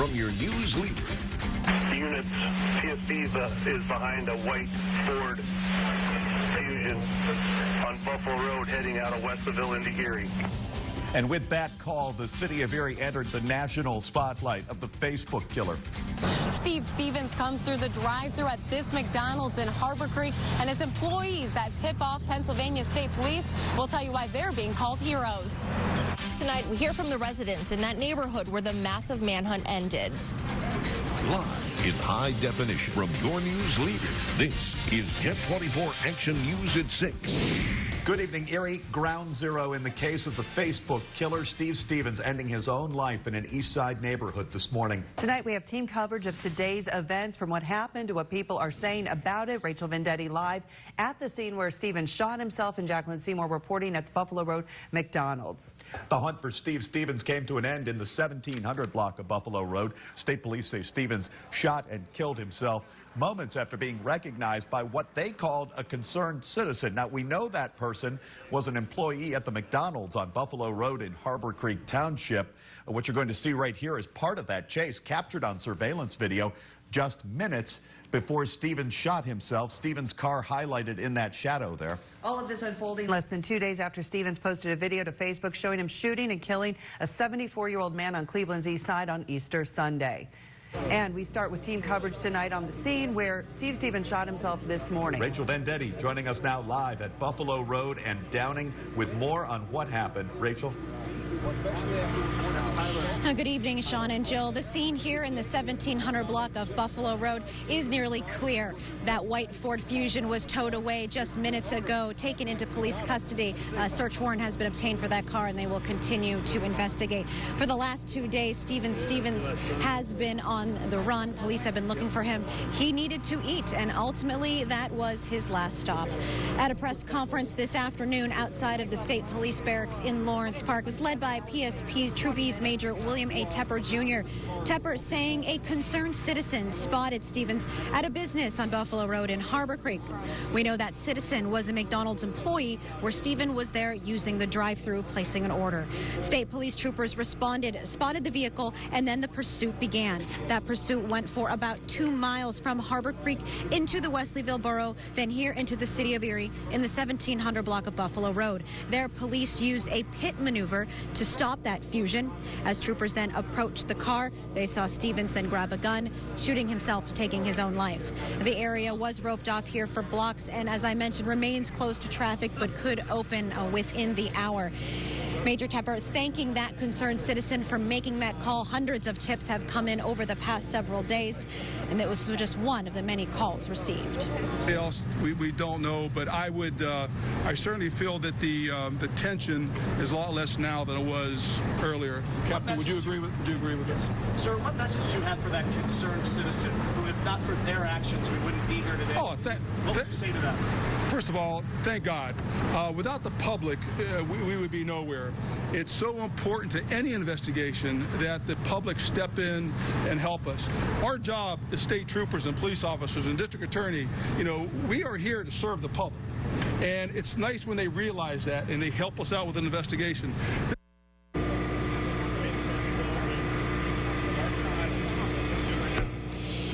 from your news leader. The unit PSP is behind a white Ford Fusion on Buffalo Road heading out of Westville into Erie. And with that call, the city of Erie entered the national spotlight of the Facebook killer. Steve Stevens comes through the drive-thru at this McDonald's in Harbor Creek, and it's employees that tip off Pennsylvania State Police. We'll tell you why they're being called heroes. Tonight, we hear from the residents in that neighborhood where the massive manhunt ended. Live in high definition from your news leader, this is Jet 24 Action News at 6. Good evening, Erie. Ground zero in the case of the Facebook killer, Steve Stevens, ending his own life in an East Side neighborhood this morning. Tonight, we have team coverage of today's events, from what happened to what people are saying about it. Rachel Vendetti live at the scene where Stevens shot himself, and Jacqueline Seymour reporting at the Buffalo Road McDonald's. The hunt for Steve Stevens came to an end in the 1700 block of Buffalo Road. State police say Stevens shot and killed himself moments after being recognized by what they called a concerned citizen. Now, we know that person was an employee at the McDonald's on Buffalo Road in Harbor Creek Township. What you're going to see right here is part of that chase, captured on surveillance video just minutes before Stevens shot himself. Stevens' car highlighted in that shadow there. All of this unfolding less than 2 days after Stevens posted a video to Facebook showing him shooting and killing a 74-year-old man on Cleveland's East Side on Easter Sunday. And we start with team coverage tonight on the scene where Steve Stevens shot himself this morning. Rachel Vendetti joining us now live at Buffalo Road and Downing with more on what happened. Rachel? Good evening, Sean and Jill. The scene here in the 1700 block of Buffalo Road is nearly clear. That white Ford Fusion was towed away just minutes ago, taken into police custody. A search warrant has been obtained for that car, and they will continue to investigate. For the last 2 days, Stevens has been on the run. Police have been looking for him. He needed to eat, and ultimately that was his last stop. At a press conference this afternoon outside of the State Police Barracks in Lawrence Park, was led by PSP Troopies Major William A. Tepper Jr. Tepper saying a concerned citizen spotted Stevens at a business on Buffalo Road in Harbor Creek. We know that citizen was a McDonald's employee where Stephen was there using the drive-thru, placing an order. State police troopers responded, spotted the vehicle, and then the pursuit began. That pursuit went for about 2 miles from Harbor Creek into the Wesleyville borough, then here into the city of Erie in the 1700 block of Buffalo Road. There, police used a pit maneuver to stop that Fusion. As troopers then approached the car, they saw Stevens then grab a gun, shooting himself, taking his own life. The area was roped off here for blocks and, as I mentioned, remains closed to traffic but could open within the hour. Major Tepper thanking that concerned citizen for making that call. Hundreds of tips have come in over the past several days, and it was just one of the many calls received. Else we don't know, but I certainly feel that the tension is a lot less now than it was earlier. Captain, would you agree with this? Sir, what message do you have for that concerned citizen who, if not for their actions, we wouldn't be here today? Oh, what would you say to them? First of all, thank God. Without the public, we would be nowhere. It's so important to any investigation that the public step in and help us. Our job as state troopers and police officers and district attorney, we are here to serve the public. And it's nice when they realize that and they help us out with an investigation.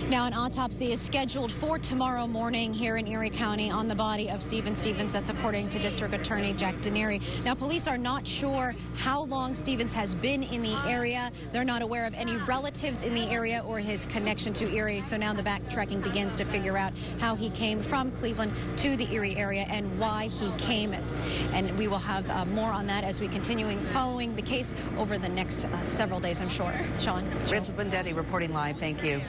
Now, an autopsy is scheduled for tomorrow morning here in Erie County on the body of Stephen Stevens. That's according to District Attorney Jack Denieri. Now, police are not sure how long Stevens has been in the area. They're not aware of any relatives in the area or his connection to Erie. So now the backtracking begins to figure out how he came from Cleveland to the Erie area and why he came. And we will have more on that as we continue following the case over the next several days, I'm sure. Sean. Rachel Vendetti reporting live. Thank you.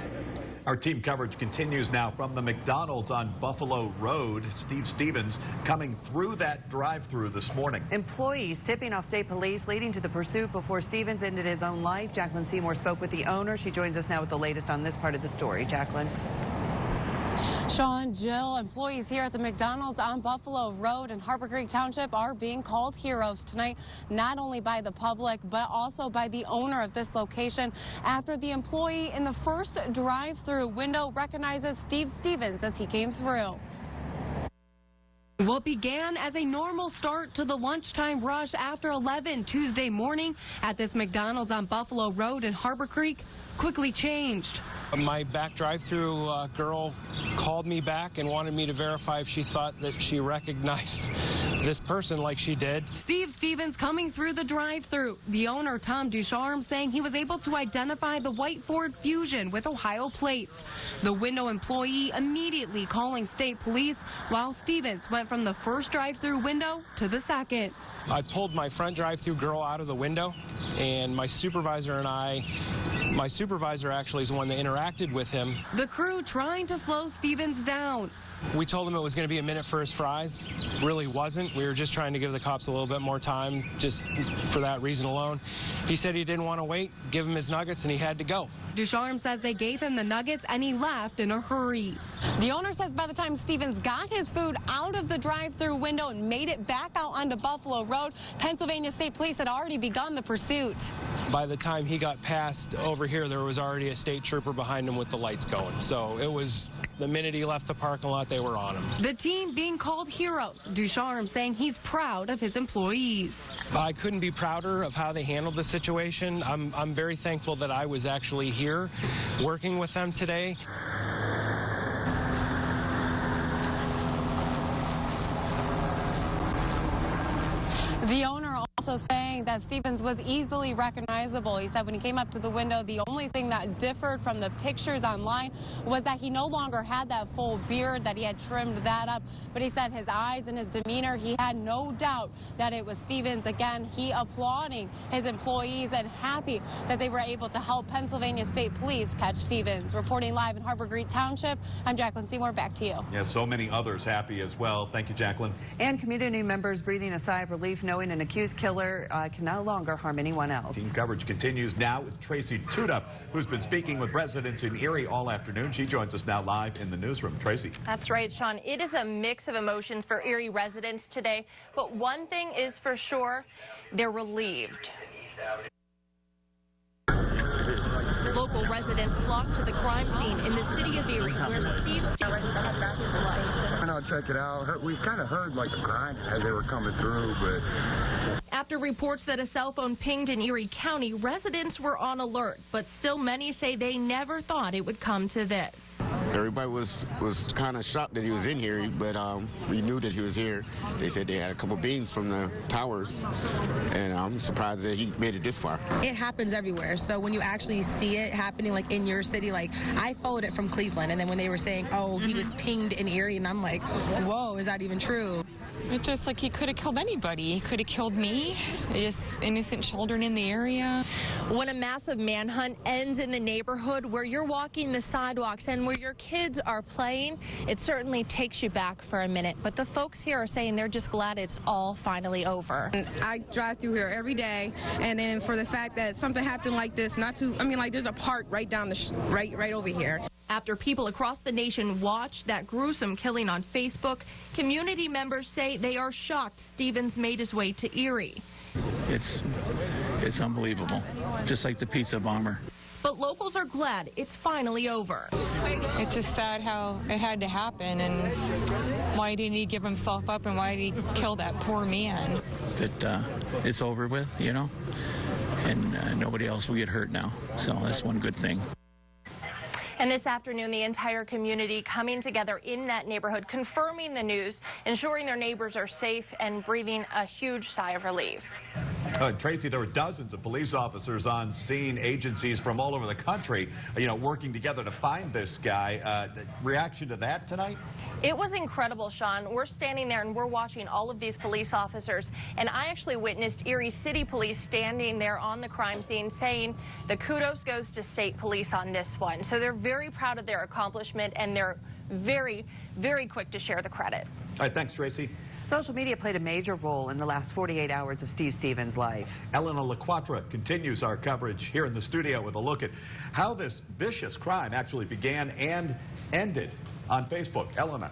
Our team coverage continues now from the McDonald's on Buffalo Road. Steve Stevens coming through that drive-thru this morning. Employees tipping off state police, leading to the pursuit before Stevens ended his own life. Jacqueline Seymour spoke with the owner. She joins us now with the latest on this part of the story. Jacqueline. Sean, Jill, employees here at the McDonald's on Buffalo Road in Harbor Creek Township are being called heroes tonight, not only by the public, but also by the owner of this location after the employee in the first drive-through window recognizes Steve Stevens as he came through. What began as a normal start to the lunchtime rush after 11 Tuesday morning at this McDonald's on Buffalo Road in Harbor Creek quickly changed. My back drive-through girl called me back and wanted me to verify if she thought that she recognized this person like she did. Steve Stevens coming through the drive-through. The owner, Tom Ducharme, saying he was able to identify the white Ford Fusion with Ohio plates. The window employee immediately calling state police while Stevens went from the first drive-through window to the second. I pulled my front drive-through girl out of the window, and my supervisor actually is the one that interacted with him. The crew trying to slow Stevens down. We told him it was going to be a minute for his fries. Really wasn't. We were just trying to give the cops a little bit more time just for that reason alone. He said he didn't want to wait, give him his nuggets, and he had to go. Ducharme says they gave him the nuggets and he left in a hurry. The owner says by the time Stevens got his food out of the drive-through window and made it back out onto Buffalo Road, Pennsylvania State Police had already begun the pursuit. By the time he got past over here, there was already a state trooper behind him with the lights going. So it was the minute he left the parking lot, they were on him. The team being called heroes. Ducharme saying he's proud of his employees. I couldn't be prouder of how they handled the situation. I'm very thankful that I was actually here working with them today. The owner also saying that Stevens was easily recognizable. He said when he came up to the window, the only thing that differed from the pictures online was that he no longer had that full beard, that he had trimmed that up. But he said his eyes and his demeanor, he had no doubt that it was Stevens. Again, he applauding his employees and happy that they were able to help Pennsylvania State Police catch Stevens. Reporting live in Harbor Creek Township, I'm Jacqueline Seymour. Back to you. Yeah, so many others happy as well. Thank you, Jacqueline. And community members breathing a sigh of relief knowing an accused killer can no longer harm anyone else. Team coverage continues now with Tracy Tudup, who's been speaking with residents in Erie all afternoon. She joins us now live in the newsroom. Tracy. That's right, Sean. It is a mix of emotions for Erie residents today, but one thing is for sure, they're relieved. Local residents flocked to the crime scene in the city of Erie, where Steve Stevens had lost his life. And I'll check it out. We kind of heard like a grind as they were coming through, but... After reports that a cell phone pinged in Erie County, residents were on alert, but still many say they never thought it would come to this. Everybody was kind of shocked that he was in here, but we knew that he was here. They said they had a couple beams from the towers, and I'm surprised that he made it this far. It happens everywhere, so when you actually see it happening like in your city, like I followed it from Cleveland, and then when they were saying, oh, he was pinged in Erie, and I'm like, whoa, is that even true? It's just like he could have killed anybody. He could have killed me, just innocent children in the area. When a massive manhunt ends in the neighborhood where you're walking the sidewalks and where your kids are playing, it certainly takes you back for a minute. But the folks here are saying they're just glad it's all finally over. I drive through here every day, and then for the fact that something happened like this, there's a park right down the right over here. After people across the nation watched that gruesome killing on Facebook, community members say they are shocked Stevens made his way to Erie. It's unbelievable, just like the pizza bomber. But locals are glad it's finally over. It's just sad how it had to happen, and why didn't he give himself up, and why did he kill that poor man? That it's over with, you know, and nobody else will get hurt now. So that's one good thing. And this afternoon, the entire community coming together in that neighborhood, confirming the news, ensuring their neighbors are safe, and breathing a huge sigh of relief. Tracy, there were dozens of police officers on scene, agencies from all over the country, working together to find this guy. The reaction to that tonight? It was incredible, Sean. We're standing there and we're watching all of these police officers, and I actually witnessed Erie City Police standing there on the crime scene saying the kudos goes to state police on this one. So they're very proud of their accomplishment, and they're very, very quick to share the credit. All right, thanks, Tracy. Social media played a major role in the last 48 hours of Steve Stevens' life. Elena LaQuatra continues our coverage here in the studio with a look at how this vicious crime actually began and ended on Facebook. Elena.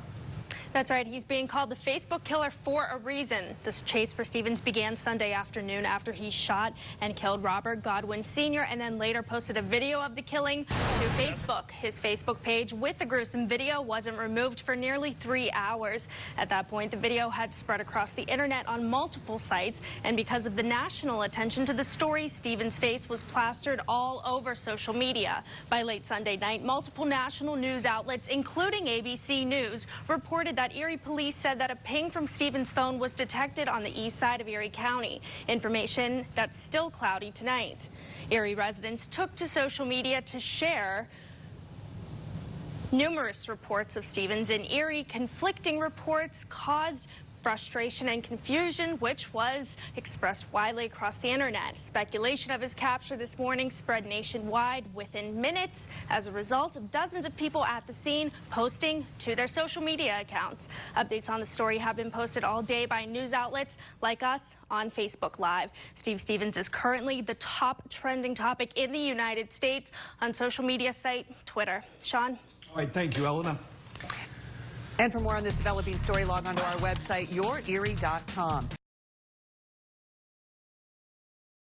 That's right. He's being called the Facebook killer for a reason. This chase for Stevens began Sunday afternoon after he shot and killed Robert Godwin Sr. and then later posted a video of the killing to Facebook. His Facebook page with the gruesome video wasn't removed for nearly 3 hours. At that point, the video had spread across the internet on multiple sites, and because of the national attention to the story, Stevens' face was plastered all over social media. By late Sunday night, multiple national news outlets, including ABC News, reported that Erie police said that a ping from Stevens' phone was detected on the east side of Erie County. Information that's still cloudy tonight. Erie residents took to social media to share numerous reports of Stevens in Erie. Conflicting reports caused frustration and confusion, which was expressed widely across the internet. Speculation of his capture this morning spread nationwide within minutes as a result of dozens of people at the scene posting to their social media accounts. Updates on the story have been posted all day by news outlets like us on Facebook Live. Steve Stevens is currently the top trending topic in the United States on social media site Twitter. Sean? All right, thank you, Elena. And for more on this developing story, log on to our website, yourerie.com.